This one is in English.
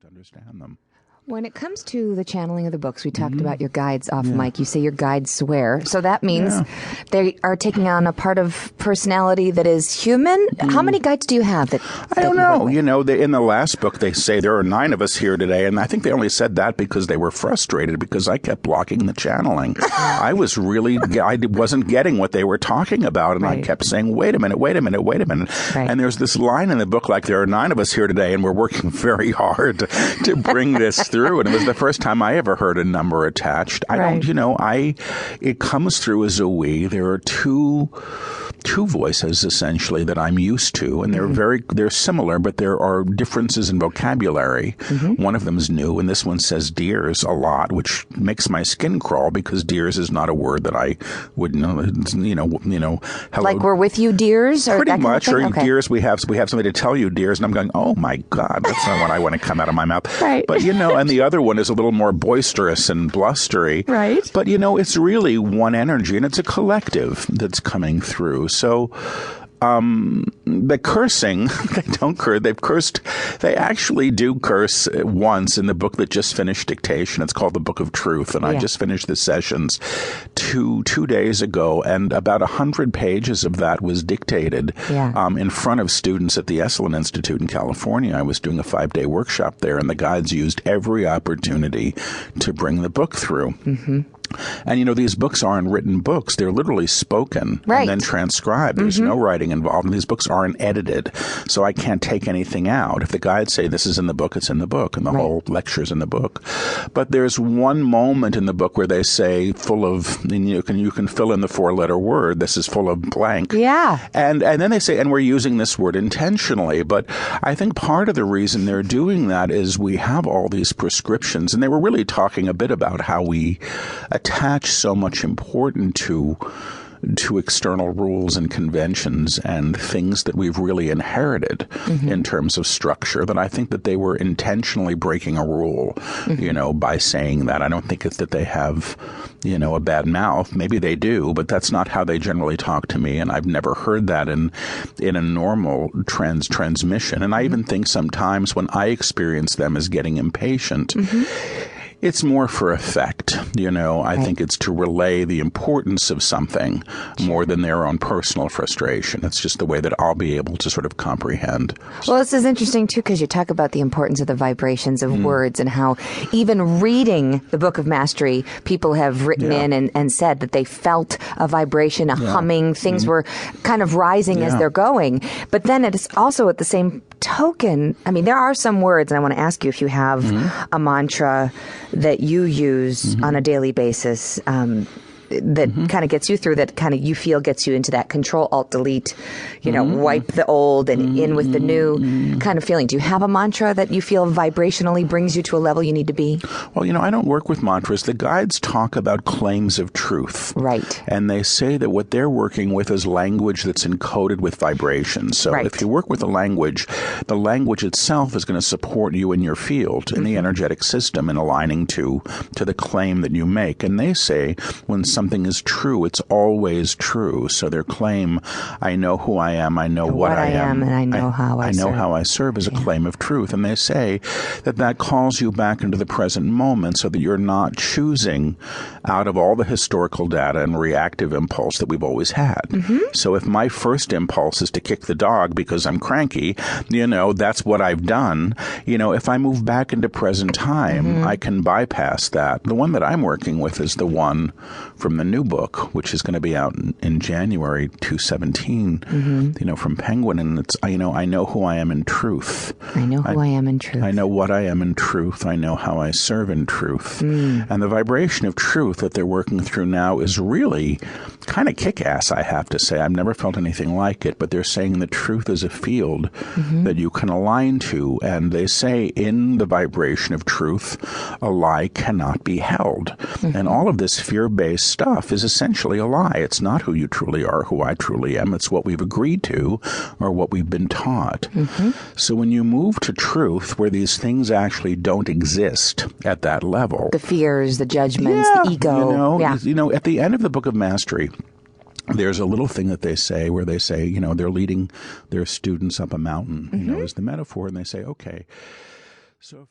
understand them. When it comes to the channeling of the books, we talked about your guides off mic. You say your guides swear. So that means they are taking on a part of personality that is human. How many guides do you have? I don't know. In the last book, they say there are 9 of us here today. And I think they only said that because they were frustrated because I kept blocking the channeling. I wasn't getting what they were talking about. And I kept saying, wait a minute. Right. And there's this line in the book, like, there are 9 of us here today, and we're working very hard to bring this through. And it was the first time I ever heard a number attached. It comes through as a we. There are two voices essentially that I'm used to, and they're similar, but there are differences in vocabulary. One of them is new, and this one says dears a lot, which makes my skin crawl because dears is not a word that I would know. Hello. Like we're with you, dears, or pretty that much, kind of thing? Or dears. We have something to tell you, dears, and I'm going, oh my God, that's not what I want to come out of my mouth. Right. But and the other one is a little more boisterous and blustery. Right. But it's really one energy, and it's a collective that's coming through. So the cursing, they don't curse. They've cursed. They actually do curse once in the book that just finished dictation. It's called The Book of Truth, and I just finished the sessions two days ago, and about 100 pages of that was dictated in front of students at the Esalen Institute in California. I was doing a 5-day workshop there, and the guides used every opportunity to bring the book through. And, these books aren't written books. They're literally spoken and then transcribed. There's no writing involved. And these books aren't edited. So I can't take anything out. If the guides say this is in the book, it's in the book. And the whole lecture's in the book. But there's one moment in the book where they say full of, and you can fill in the 4-letter word. This is full of blank. Yeah. And then they say, and we're using this word intentionally. But I think part of the reason they're doing that is we have all these prescriptions. And they were really talking a bit about how we attach so much importance to external rules and conventions and things that we've really inherited in terms of structure, that I think that they were intentionally breaking a rule, by saying that. I don't think it's that they have, a bad mouth. Maybe they do, but that's not how they generally talk to me. And I've never heard that in a normal transmission. And I even think sometimes when I experience them as getting impatient, it's more for effect, I think it's to relay the importance of something more than their own personal frustration. It's just the way that I'll be able to sort of comprehend. Well, this is interesting, too, because you talk about the importance of the vibrations of words and how even reading the Book of Mastery, people have written in and said that they felt a vibration, a humming. Things were kind of rising as they're going. But then it's also at the same token, there are some words, and I want to ask you if you have a mantra that you use on a daily basis that kind of gets you through, that kind of you feel gets you into that Control-Alt-Delete, wipe the old and in with the new kind of feeling. Do you have a mantra that you feel vibrationally brings you to a level you need to be? Well, I don't work with mantras. The guides talk about claims of truth. Right. And they say that what they're working with is language that's encoded with vibrations. So if you work with the language itself is going to support you in your field, in the energetic system, and aligning to the claim that you make. And they say when something is true, it's always true. So their claim, I know who I am, I know what I am, and I know how I serve. I know how I serve is a claim of truth. And they say that calls you back into the present moment so that you're not choosing out of all the historical data and reactive impulse that we've always had. So if my first impulse is to kick the dog because I'm cranky, that's what I've done. If I move back into present time, I can bypass that. The one that I'm working with is the one from the new book, which is going to be out in January 2017, from Penguin. And it's, I know who I am in truth. I know who I am in truth. I know what I am in truth. I know how I serve in truth. And the vibration of truth that they're working through now is really kind of kick-ass, I have to say. I've never felt anything like it, but they're saying that truth is a field that you can align to. And they say in the vibration of truth, a lie cannot be held. And all of this fear-based stuff is essentially a lie. It's not who you truly are, who I truly am. It's what we've agreed to or what we've been taught. So when you move to truth, where these things actually don't exist at that level. The fears, the judgments, the ego. At the end of the Book of Mastery, there's a little thing that they say where they say, they're leading their students up a mountain, is the metaphor. And they say, okay, so if